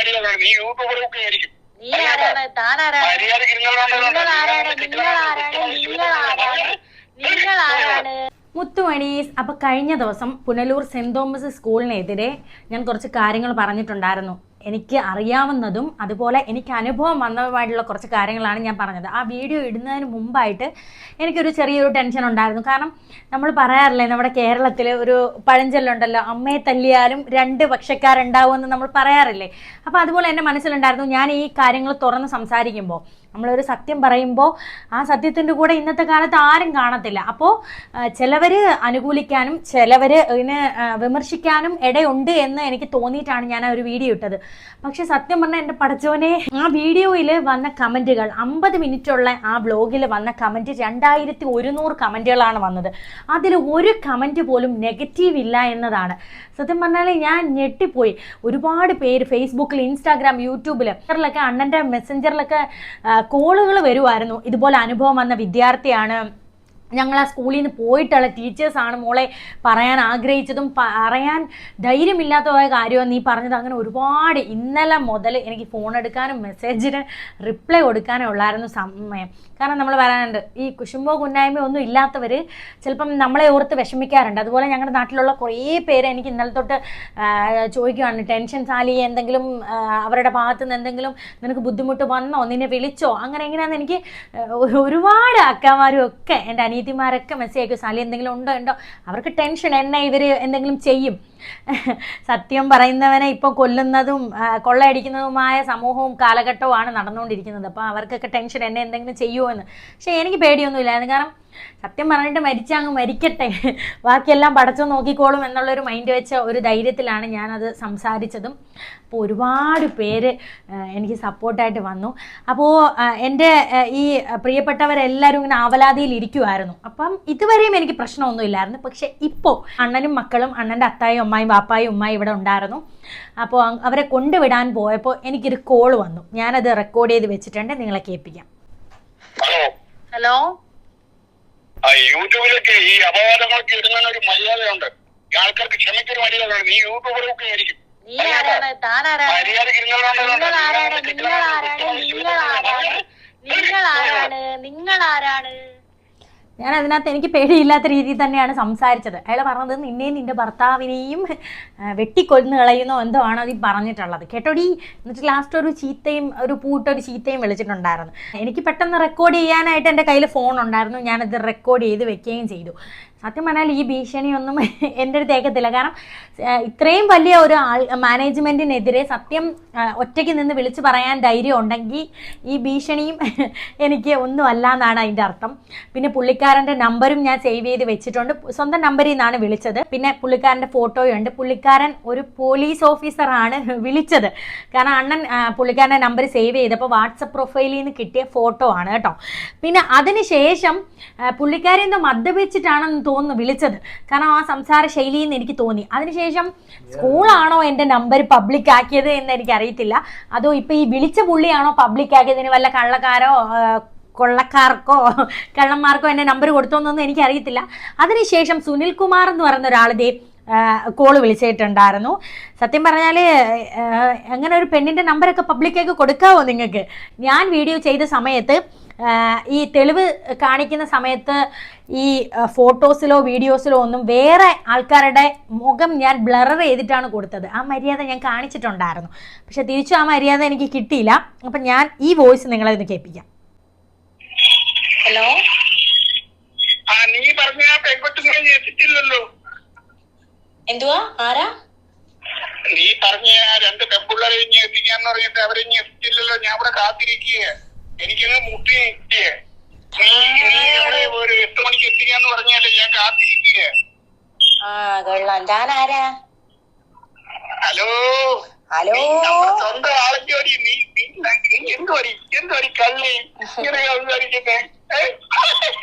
മര്യാദ നീ യൂട്യൂബറൊക്കെ ആയിരിക്കും. നീ ആരാണ്? താനാരാണ്? നിങ്ങളാരാണ്? മുത്തുമണീസ്. അപ്പോൾ കഴിഞ്ഞ ദിവസം പുനലൂർ സെൻറ് തോമസ് സ്കൂളിനെതിരെ ഞാൻ കുറച്ച് കാര്യങ്ങൾ പറഞ്ഞിട്ടുണ്ടായിരുന്നു. എനിക്ക് അറിയാവുന്നതും അതുപോലെ എനിക്ക് അനുഭവം വന്നതുമായിട്ടുള്ള കുറച്ച് കാര്യങ്ങളാണ് ഞാൻ പറഞ്ഞത്. ആ വീഡിയോ ഇടുന്നതിന് മുമ്പായിട്ട് എനിക്കൊരു ചെറിയൊരു ടെൻഷൻ ഉണ്ടായിരുന്നു. കാരണം നമ്മൾ പറയാറില്ലേ, നമ്മുടെ കേരളത്തിൽ ഒരു പഴഞ്ചൊല്ലുണ്ടല്ലോ, അമ്മയെ തല്ലിയാലും രണ്ട് പക്ഷക്കാരുണ്ടാവുമെന്ന് നമ്മൾ പറയാറില്ലേ. അപ്പോൾ അതുപോലെ എൻ്റെ മനസ്സിലുണ്ടായിരുന്നു, ഞാൻ ഈ കാര്യങ്ങൾ തുറന്ന് സംസാരിക്കുമ്പോൾ നമ്മളൊരു സത്യം പറയുമ്പോൾ ആ സത്യത്തിൻ്റെ കൂടെ ഇന്നത്തെ കാലത്ത് ആരും കാണത്തില്ല. അപ്പോൾ ചിലവർ അനുകൂലിക്കാനും ചിലവർ ഇതിനെ വിമർശിക്കാനും ഇടയുണ്ട് എന്ന് എനിക്ക് തോന്നിയിട്ടാണ് ഞാൻ ആ ഒരു വീഡിയോ ഇട്ടത്. പക്ഷെ സത്യം പറഞ്ഞാൽ എൻ്റെ പടച്ചോനെ, ആ വീഡിയോയിൽ വന്ന കമൻറ്റുകൾ 50 മിനിറ്റുള്ള ആ വ്ലോഗിൽ വന്ന കമൻറ്റ് 2100 കമൻറ്റുകളാണ് വന്നത്. അതിൽ ഒരു കമൻറ്റ് പോലും നെഗറ്റീവ് ഇല്ല എന്നതാണ്. സത്യം പറഞ്ഞാൽ ഞാൻ ഞെട്ടിപ്പോയി. ഒരുപാട് പേര് ഫേസ്ബുക്കിൽ, ഇൻസ്റ്റാഗ്രാം, യൂട്യൂബിൽ അണ്ണൻ്റെ മെസ്സഞ്ചറിലൊക്കെ കോളുകൾ വരുമായിരുന്നു. ഇതുപോലെ അനുഭവം വന്ന വിദ്യാർത്ഥിയാണ്, ഞങ്ങൾ ആ സ്കൂളിൽ നിന്ന് പോയിട്ടുള്ള ടീച്ചേഴ്സാണ് മോളെ പറയാൻ ആഗ്രഹിച്ചതും പറയാൻ ധൈര്യമില്ലാത്തതായ കാര്യമാണ് നീ പറഞ്ഞത്. അങ്ങനെ ഒരുപാട് ഇന്നലെ മുതൽ എനിക്ക് ഫോൺ എടുക്കാനും മെസ്സേജിന് റിപ്ലൈ കൊടുക്കാനും ഉള്ളായിരുന്നു സമയം. കാരണം നമ്മൾ പറയാനുണ്ട്, ഈ കുശുമ്പോ കുന്നായ്മ ഒന്നും ഇല്ലാത്തവർ ചിലപ്പം നമ്മളെ ഓർത്ത് വിഷമിക്കാറുണ്ട്. അതുപോലെ ഞങ്ങളുടെ നാട്ടിലുള്ള കുറേ പേര് എനിക്ക് ഇന്നലെ തൊട്ട് ചോദിക്കുകയാണ്, ടെൻഷൻ സാലി എന്തെങ്കിലും അവരുടെ ഭാഗത്തു നിന്ന് എന്തെങ്കിലും നിനക്ക് ബുദ്ധിമുട്ട് വന്നോ, നിന്നെ വിളിച്ചോ, അങ്ങനെ എങ്ങനെയാണെന്ന് എനിക്ക് ഒരുപാട് അക്കമാരും ഒക്കെ എൻ്റെ അനീതിമാരൊക്കെ മെസ്സേജ് അയക്കും, സാലി എന്തെങ്കിലും ഉണ്ടോ. അവർക്ക് ടെൻഷൻ, എന്നെ ഇവർ എന്തെങ്കിലും ചെയ്യും, സത്യം പറയുന്നവനെ ഇപ്പോൾ കൊല്ലുന്നതും കൊള്ളയടിക്കുന്നതുമായ സമൂഹവും കാലഘട്ടവുമാണ് നടന്നുകൊണ്ടിരിക്കുന്നത്. അപ്പോൾ അവർക്കൊക്കെ ടെൻഷൻ, എന്നെ എന്തെങ്കിലും ചെയ്യുമോ എന്ന്. പക്ഷേ എനിക്ക് പേടിയൊന്നുമില്ലായിരുന്നു. കാരണം സത്യം പറഞ്ഞിട്ട് അങ്ങ് മരിക്കട്ടെ, ബാക്കിയെല്ലാം പടച്ചു നോക്കിക്കോളും എന്നുള്ളൊരു മൈൻഡ് വെച്ച ഒരു ധൈര്യത്തിലാണ് ഞാനത് സംസാരിച്ചതും. അപ്പോൾ ഒരുപാട് പേര് എനിക്ക് സപ്പോർട്ടായിട്ട് വന്നു. അപ്പോൾ എൻ്റെ ഈ പ്രിയപ്പെട്ടവരെല്ലാവരും ഇങ്ങനെ ആവലാതിയിൽ ഇരിക്കുമായിരുന്നു. അപ്പം ഇതുവരെയും എനിക്ക് പ്രശ്നമൊന്നുമില്ലായിരുന്നു. പക്ഷെ ഇപ്പോൾ അണ്ണനും മക്കളും, അണ്ണൻ്റെ അത്തായും അമ്മായും വാപ്പായും ഉമ്മായും ഇവിടെ ഉണ്ടായിരുന്നു. അപ്പോൾ അവരെ കൊണ്ടുവിടാൻ പോയപ്പോൾ എനിക്കൊരു കോൾ വന്നു. ഞാനത് റെക്കോർഡ് ചെയ്ത് വെച്ചിട്ടുണ്ട്, നിങ്ങളെ കേൾപ്പിക്കാം. ഹലോ, യൂട്യൂബിലൊക്കെ ഈ അപവാദങ്ങളൊക്കെ ഇടുന്ന ഒരു മര്യാദയുണ്ട്. ആൾക്കാർക്ക് ക്ഷമിക്കൊരു മര്യാദയുണ്ട്. നീ യൂട്യൂബറൊക്കെ ആയിരിക്കും. നീ ആരാണ്? താനാരാണ്? നിങ്ങളാരാണ്? ഞാൻ അതിനകത്ത് എനിക്ക് പേടിയില്ലാത്ത രീതിയിൽ തന്നെയാണ് സംസാരിച്ചത്. അയാൾ പറഞ്ഞത് നിന്നെയും നിന്റെ ഭർത്താവിനെയും വെട്ടിക്കൊന്ന് കളയുന്നോ എന്തോ ആണ് അതിൽ പറഞ്ഞിട്ടുള്ളത്, കേട്ടോടി. എന്നിട്ട് ലാസ്റ്റ് ഒരു ചീത്തയും വിളിച്ചിട്ടുണ്ടായിരുന്നു. എനിക്ക് പെട്ടെന്ന് റെക്കോർഡ് ചെയ്യാനായിട്ട് എൻ്റെ കയ്യിൽ ഫോൺ ഉണ്ടായിരുന്നു. ഞാനത് റെക്കോർഡ് ചെയ്ത് വെക്കുകയും ചെയ്തു. സത്യം പറഞ്ഞാൽ ഈ ഭീഷണിയൊന്നും എൻ്റെ അടുത്ത് ഏക്കത്തില്ല. കാരണം ഇത്രയും വലിയ ഒരു മാനേജ്മെൻറ്റിനെതിരെ സത്യം ഒറ്റയ്ക്ക് നിന്ന് വിളിച്ച് പറയാൻ ധൈര്യം ഉണ്ടെങ്കിൽ ഈ ഭീഷണിയും എനിക്ക് ഒന്നും അല്ല എന്നാണ് അതിൻ്റെ അർത്ഥം. പിന്നെ പുള്ളിക്കാരൻ്റെ നമ്പറും ഞാൻ സേവ് ചെയ്ത് വെച്ചിട്ടുണ്ട്. സ്വന്തം നമ്പറിൽ നിന്നാണ് വിളിച്ചത്. പിന്നെ പുള്ളിക്കാരൻ്റെ ഫോട്ടോയും ഉണ്ട്. പുള്ളിക്കാരൻ ഒരു പോലീസ് ഓഫീസറാണ് വിളിച്ചത്. കാരണം അണ്ണൻ പുള്ളിക്കാരൻ്റെ നമ്പർ സേവ് ചെയ്തപ്പോൾ വാട്സപ്പ് പ്രൊഫൈലിൽ നിന്ന് കിട്ടിയ ഫോട്ടോ ആണ് കേട്ടോ. പിന്നെ അതിനുശേഷം പുള്ളിക്കാരി എന്തോ മദ്യപിച്ചിട്ടാണെന്ന് തോന്നുന്നു വിളിച്ചത്. കാരണം ആ സംസാര ശൈലിയിൽ നിന്ന് എനിക്ക് തോന്നി. അതിനുശേഷം സ്കൂളാണോ എൻ്റെ നമ്പർ പബ്ലിക് ആക്കിയത് എന്ന് എനിക്കറിയത്തില്ല. അതോ ഇപ്പം ഈ വിളിച്ച പുള്ളിയാണോ പബ്ലിക് ആക്കിയതിന് വല്ല കള്ളക്കാരോ കൊള്ളക്കാർക്കോ കള്ളന്മാർക്കോ എൻ്റെ നമ്പർ കൊടുത്തോന്നൊന്നും എനിക്കറിയത്തില്ല. അതിനുശേഷം സുനിൽ കുമാർ എന്ന് പറയുന്ന ഒരാൾ കോള് വിളിച്ചിട്ടുണ്ടായിരുന്നു. സത്യം പറഞ്ഞാൽ അങ്ങനെ ഒരു പെണ്ണിൻ്റെ നമ്പറൊക്കെ പബ്ലിക്കാക്കി കൊടുക്കാവോ നിങ്ങൾക്ക്? ഞാൻ വീഡിയോ ചെയ്ത സമയത്ത് ഈ തെളിവ് കാണിക്കുന്ന സമയത്ത് ഈ ഫോട്ടോസിലോ വീഡിയോസിലോ ഒന്നും വേറെ ആൾക്കാരുടെ മുഖം ഞാൻ ബ്ലർ ചെയ്തിട്ടാണ് കൊടുത്തത്. ആ മര്യാദ ഞാൻ കാണിച്ചിട്ടുണ്ടായിരുന്നു. പക്ഷെ തിരിച്ചു ആ മര്യാദ എനിക്ക് കിട്ടിയില്ല. അപ്പം ഞാൻ ഈ വോയിസ് നിങ്ങളെ ഒന്ന് കേൾപ്പിക്കാം. ഹലോ, നീ പറഞ്ഞ പെൺകുട്ടികളെ എത്തിച്ചില്ലല്ലോ. എന്തുവാ? ആരാ? നീ പറഞ്ഞ രണ്ട് പെൺപിള്ളേരെ എത്തിക്കാന്ന് പറഞ്ഞിട്ട് അവരെ എത്തിച്ചില്ലല്ലോ. ഞാൻ ഇവിടെ കാത്തിരിക്കുക. എനിക്കങ്ങ് മുട്ടി എത്തിയേ. ഒരു 8 മണിക്ക് എത്തിക്കാന്ന് പറഞ്ഞാലേ ഞാൻ കാത്തിരിക്കുക. താനാരാ? ഹലോ, സ്വന്തം ആളെങ്കി നീ എന്തുവരി കള്ളി ഇങ്ങനെ സംസാരിക്കുന്നേ?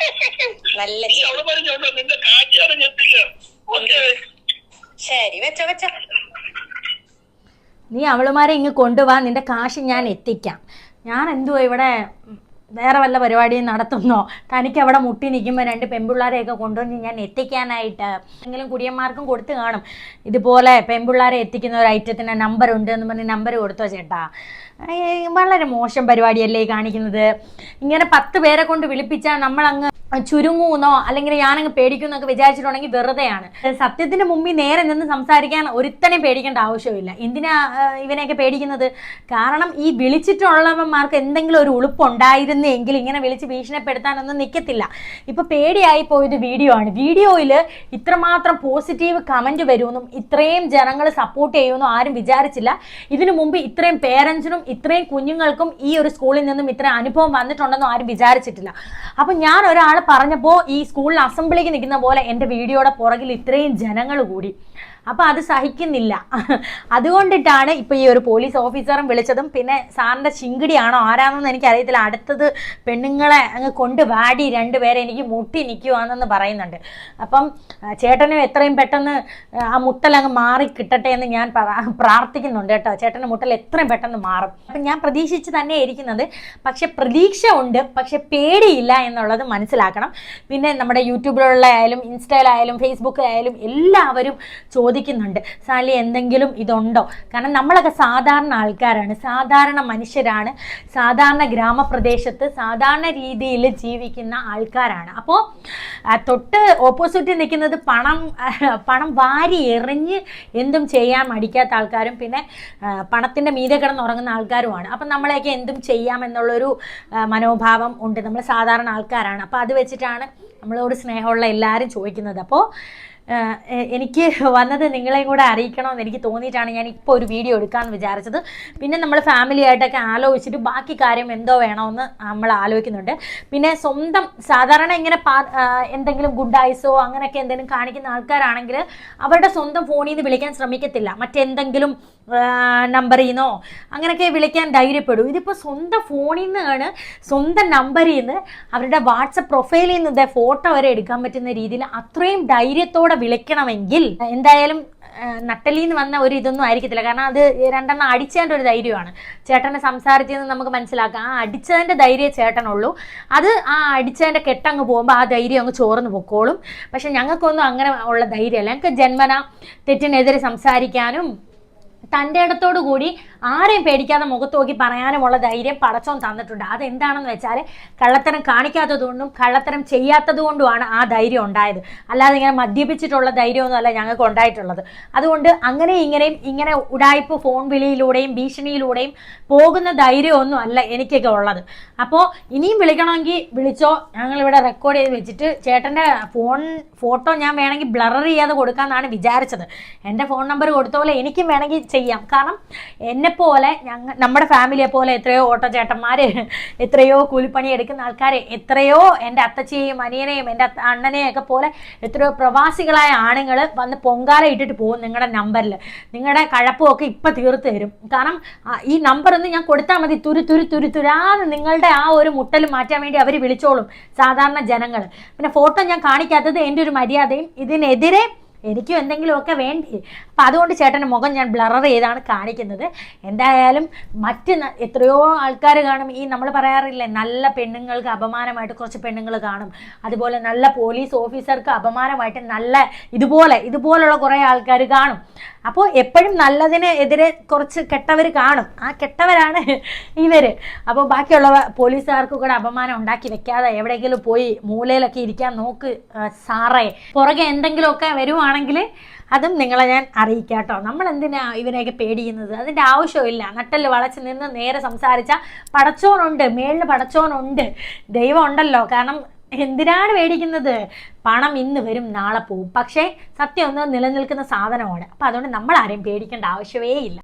അവള് പറഞ്ഞോട്ടോ നിന്റെ കാറ്റിയാണ് എത്തിക്കുക. ശരി, വെച്ചോ. നീ അവളുമാരെ ഇങ്ങ് കൊണ്ടുപോവാ, നിന്റെ കാശ് ഞാൻ എത്തിക്കാം. ഞാൻ എന്തുവാ ഇവിടെ വേറെ വല്ല പരിപാടിയും നടത്തുന്നോ? തനിക്ക് അവിടെ മുട്ടി നിൽക്കുമ്പോൾ 2 പെൺപിള്ളാരെയൊക്കെ കൊണ്ടുവന്ന് ഞാൻ എത്തിക്കാനായിട്ട് എന്തെങ്കിലും കുടിയന്മാർക്കും കൊടുത്ത് കാണും. ഇതുപോലെ പെൺപിള്ളാരെ എത്തിക്കുന്ന ഒരു ഐറ്റത്തിന് നമ്പർ ഉണ്ട് എന്ന് പറഞ്ഞ് നമ്പർ കൊടുത്തോ ചേട്ടാ? വളരെ മോശം പരിപാടിയല്ലേ കാണിക്കുന്നത്. ഇങ്ങനെ 10 പേരെ കൊണ്ട് വിളിപ്പിച്ചാൽ നമ്മളങ്ങ് ചുരുങ്ങൂന്നോ അല്ലെങ്കിൽ ഞാനങ്ങ് പേടിക്കുന്നൊക്കെ വിചാരിച്ചിട്ടുണ്ടെങ്കിൽ വെറുതെയാണ്. സത്യത്തിന് മുമ്പിൽ നേരെ നിന്ന് സംസാരിക്കാൻ ഒരുത്തനെ പേടിക്കേണ്ട ആവശ്യമില്ല. എന്തിനാ ഇവനെയൊക്കെ പേടിക്കുന്നത്? കാരണം ഈ വിളിച്ചിട്ടുള്ളവന്മാർക്ക് എന്തെങ്കിലും ഒരു ഉളുപ്പുണ്ടായിരുന്നെങ്കിൽ ഇങ്ങനെ വിളിച്ച് ഭീഷണിപ്പെടുത്താനൊന്നും നിൽക്കത്തില്ല. ഇപ്പൊ പേടിയായി പോയത് വീഡിയോ ആണ്. വീഡിയോയിൽ ഇത്രമാത്രം പോസിറ്റീവ് കമന്റ് വരുമെന്നും ഇത്രയും ജനങ്ങൾ സപ്പോർട്ട് ചെയ്യുമെന്നും ആരും വിചാരിച്ചില്ല. ഇതിനു മുമ്പ് ഇത്രയും പേരൻസിനും ഇത്രയും കുഞ്ഞുങ്ങൾക്കും ഈ ഒരു സ്കൂളിൽ നിന്നും ഇത്രയും അനുഭവം വന്നിട്ടുണ്ടെന്നും ആരും വിചാരിച്ചിട്ടില്ല. അപ്പൊ ഞാൻ ഒരാൾ പറഞ്ഞപ്പോൾ ഈ സ്കൂളിൽ അസംബ്ലിക്ക് നിൽക്കുന്ന പോലെ എൻ്റെ വീഡിയോയുടെ പുറകിൽ ഇത്രയും ജനങ്ങൾ കൂടി. അപ്പം അത് സഹിക്കുന്നില്ല. അതുകൊണ്ടിട്ടാണ് ഇപ്പം ഈ ഒരു പോലീസ് ഓഫീസറും വിളിച്ചതും. പിന്നെ സാറിൻ്റെ ചിങ്കിടിയാണോ ആരാണെന്ന് എനിക്കറിയത്തില്ല. അടുത്തത് പെണ്ണുങ്ങളെ അങ്ങ് കൊണ്ട് വാടി 2 പേരെ എനിക്ക് മുട്ടി നിൽക്കുവാണെന്ന് പറയുന്നുണ്ട്. അപ്പം ചേട്ടനും എത്രയും പെട്ടെന്ന് ആ മുട്ടൽ അങ്ങ് മാറി കിട്ടട്ടെ എന്ന് ഞാൻ പ്രാർത്ഥിക്കുന്നുണ്ട് കേട്ടോ. ചേട്ടൻ്റെ മുട്ടൽ എത്രയും പെട്ടെന്ന് മാറും. അപ്പം ഞാൻ പ്രതീക്ഷിച്ച് തന്നെ ഇരിക്കുന്നത്. പക്ഷെ പ്രതീക്ഷ ഉണ്ട്, പക്ഷെ പേടിയില്ല എന്നുള്ളത് മനസ്സിലാക്കണം. പിന്നെ നമ്മുടെ യൂട്യൂബിലുള്ള ആയാലും ഇൻസ്റ്റയിലായാലും ഫേസ്ബുക്കിലായാലും എല്ലാവരും ചോദിക്കുന്നുണ്ട്, സാലി എന്തെങ്കിലും ഇതുണ്ടോ? കാരണം നമ്മളൊക്കെ സാധാരണ ആൾക്കാരാണ്, സാധാരണ മനുഷ്യരാണ്, സാധാരണ ഗ്രാമപ്രദേശത്ത് സാധാരണ രീതിയിൽ ജീവിക്കുന്ന ആൾക്കാരാണ്. അപ്പോൾ തൊട്ട് ഓപ്പോസിറ്റ് നിൽക്കുന്നത് പണം വാരി എറിഞ്ഞ് എന്തും ചെയ്യാൻ മടിക്കാത്ത ആൾക്കാരും പിന്നെ പണത്തിൻ്റെ മീതെ കിടന്നുറങ്ങുന്ന ആൾക്കാരുമാണ്. അപ്പം നമ്മളെയൊക്കെ എന്തും ചെയ്യാമെന്നുള്ളൊരു മനോഭാവം ഉണ്ട്. നമ്മൾ സാധാരണ ആൾക്കാരാണ്. അപ്പോൾ അത് വെച്ചിട്ടാണ് നമ്മളോട് സ്നേഹമുള്ള എല്ലാവരും ചോദിക്കുന്നത്. അപ്പോൾ എനിക്ക് വന്നത് നിങ്ങളെയും കൂടെ അറിയിക്കണമെന്ന് എനിക്ക് തോന്നിയിട്ടാണ് ഞാൻ ഇപ്പോൾ ഒരു വീഡിയോ എടുക്കാമെന്ന് വിചാരിച്ചത്. പിന്നെ നമ്മൾ ഫാമിലി ആയിട്ടൊക്കെ ആലോചിച്ചിട്ട് ബാക്കി കാര്യം എന്തോ വേണമെന്ന് നമ്മൾ ആലോചിക്കുന്നുണ്ട്. പിന്നെ സ്വന്തം സാധാരണ ഇങ്ങനെ എന്തെങ്കിലും ഗുഡ് ഐസോ അങ്ങനെയൊക്കെ എന്തെങ്കിലും കാണിക്കുന്ന ആൾക്കാരാണെങ്കിൽ അവരുടെ സ്വന്തം ഫോണിൽ നിന്ന് വിളിക്കാൻ ശ്രമിക്കത്തില്ല. മറ്റെന്തെങ്കിലും നമ്പറിൽ നിന്നോ അങ്ങനെയൊക്കെ വിളിക്കാൻ ധൈര്യപ്പെടും. ഇതിപ്പോൾ സ്വന്തം ഫോണിൽ നിന്നാണ്, സ്വന്തം നമ്പറിൽ നിന്ന് അവരുടെ വാട്സപ്പ് പ്രൊഫൈലിൽ നിന്ന് ഫോട്ടോ വരെ എടുക്കാൻ പറ്റുന്ന രീതിയിൽ അത്രയും ധൈര്യത്തോടെ വിളിക്കണമെങ്കിൽ എന്തായാലും നട്ടലിന്ന് വന്ന ഒരു ഇതൊന്നും ആയിരിക്കത്തില്ല. കാരണം അത് 2 അടിച്ചതിൻ്റെ ഒരു ധൈര്യമാണ്. ചേട്ടനെ സംസാരിച്ചെന്ന് നമുക്ക് മനസ്സിലാക്കാം. ആ അടിച്ചതിൻ്റെ ധൈര്യം ചേട്ടനുള്ളൂ. അത് ആ അടിച്ചതിൻ്റെ കെട്ടങ്ങ് പോകുമ്പോൾ ആ ധൈര്യം അങ്ങ് ചോർന്ന് പൊക്കോളും. പക്ഷെ ഞങ്ങൾക്കൊന്നും അങ്ങനെ ഉള്ള ധൈര്യമല്ല. ഞങ്ങൾക്ക് ജന്മന തെറ്റിനെതിരെ സംസാരിക്കാനും തൻ്റെ ഇടത്തോടു കൂടി ആരെയും പേടിക്കാതെ മുഖത്ത് നോക്കി പറയാനുമുള്ള ധൈര്യം പടച്ചോൻ തന്നിട്ടുണ്ട്. അതെന്താണെന്ന് വെച്ചാൽ കള്ളത്തരം കാണിക്കാത്തതുകൊണ്ടും കള്ളത്തരം ചെയ്യാത്തത് കൊണ്ടുമാണ് ആ ധൈര്യം ഉണ്ടായത്. അല്ലാതെ ഇങ്ങനെ മദ്യപിച്ചിട്ടുള്ള ധൈര്യമൊന്നുമല്ല ഞങ്ങൾക്ക് ഉണ്ടായിട്ടുള്ളത്. അതുകൊണ്ട് അങ്ങനെയും ഇങ്ങനെ ഉടായ്പ ഫോൺ വിളിയിലൂടെയും ഭീഷണിയിലൂടെയും പോകുന്ന ധൈര്യമൊന്നും അല്ല എനിക്കൊക്കെ ഉള്ളത്. അപ്പോൾ ഇനിയും വിളിക്കണമെങ്കിൽ വിളിച്ചോ. ഞങ്ങളിവിടെ റെക്കോർഡ് ചെയ്ത് വെച്ചിട്ട് ചേട്ടൻ്റെ ഫോട്ടോ ഞാൻ വേണമെങ്കിൽ ബ്ലർ ചെയ്യാതെ കൊടുക്കാമെന്നാണ് വിചാരിച്ചത്. എൻ്റെ ഫോൺ നമ്പർ കൊടുത്ത പോലെ എനിക്കും വേണമെങ്കിൽ ചെയ്യാം. കാരണം എന്നെപ്പോലെ നമ്മുടെ ഫാമിലിയെ പോലെ എത്രയോ ഓട്ടോ ചേട്ടന്മാർ, എത്രയോ കൂലിപ്പണി എടുക്കുന്ന ആൾക്കാർ, എത്രയോ എൻ്റെ അത്തച്ചിയെയും അനിയനെയും എൻ്റെ അണ്ണനെയും ഒക്കെ പോലെ എത്രയോ പ്രവാസികളായ ആണുങ്ങൾ വന്ന് പൊങ്കാല ഇട്ടിട്ട് പോകും നിങ്ങളുടെ നമ്പറിൽ. നിങ്ങളുടെ കഴപ്പമൊക്കെ ഇപ്പം തീർത്ത് തരും. കാരണം ഈ നമ്പറൊന്ന് ഞാൻ കൊടുത്താൽ മതി, തുരാന്ന് നിങ്ങളുടെ ആ ഒരു മുട്ടൽ മാറ്റാൻ വേണ്ടി അവർ വിളിച്ചോളും സാധാരണ ജനങ്ങൾ. പിന്നെ ഫോട്ടോ ഞാൻ കാണിക്കാത്തത് എൻ്റെ ഒരു മര്യാദയും. ഇതിനെതിരെ എനിക്കും എന്തെങ്കിലുമൊക്കെ വേണ്ടി. അപ്പം അതുകൊണ്ട് ചേട്ടൻ്റെ മുഖം ഞാൻ ബ്ലർ ചെയ്താണ് കാണിക്കുന്നത്. എന്തായാലും എത്രയോ ആൾക്കാർ കാണും. ഈ നമ്മൾ പറയാറില്ലേ, നല്ല പെണ്ണുങ്ങൾക്ക് അപമാനമായിട്ട് കുറച്ച് പെണ്ണുങ്ങൾ കാണും. അതുപോലെ നല്ല പോലീസ് ഓഫീസർക്ക് അപമാനമായിട്ട് ഇതുപോലുള്ള കുറേ ആൾക്കാർ കാണും. അപ്പോൾ എപ്പോഴും നല്ലതിന് എതിരെ കുറച്ച് കെട്ടവർ കാണും. ആ കെട്ടവരാണ് ഇവർ. അപ്പോൾ ബാക്കിയുള്ള പോലീസുകാർക്ക് കൂടെ അപമാനം ഉണ്ടാക്കി വെക്കാതെ എവിടെയെങ്കിലും പോയി മൂലയിലൊക്കെ ഇരിക്കാൻ നോക്ക് സാറേ. പുറകെ എന്തെങ്കിലുമൊക്കെ വരുവാണെങ്കിൽ അതും നിങ്ങളെ ഞാൻ അറിയിക്കാം കേട്ടോ. നമ്മൾ എന്തിനാ ഇവനെയൊക്കെ പേടിക്കുന്നത്? അതിൻ്റെ ആവശ്യമില്ല. നട്ടല് വളച്ച് നിന്ന് നേരെ സംസാരിച്ചാൽ പടച്ചോനുണ്ട്, മേളിൽ പടച്ചോനുണ്ട്, ദൈവം ഉണ്ടല്ലോ. കാരണം എന്തിനാണ് പേടിക്കുന്നത്? പണം ഇന്ന് വരും നാളെ പോവും. പക്ഷേ സത്യം ഒന്ന് നിലനിൽക്കുന്ന സാധനമാണ്. അപ്പം അതുകൊണ്ട് നമ്മൾ ആരെയും പേടിക്കേണ്ട ആവശ്യമേ ഇല്ല.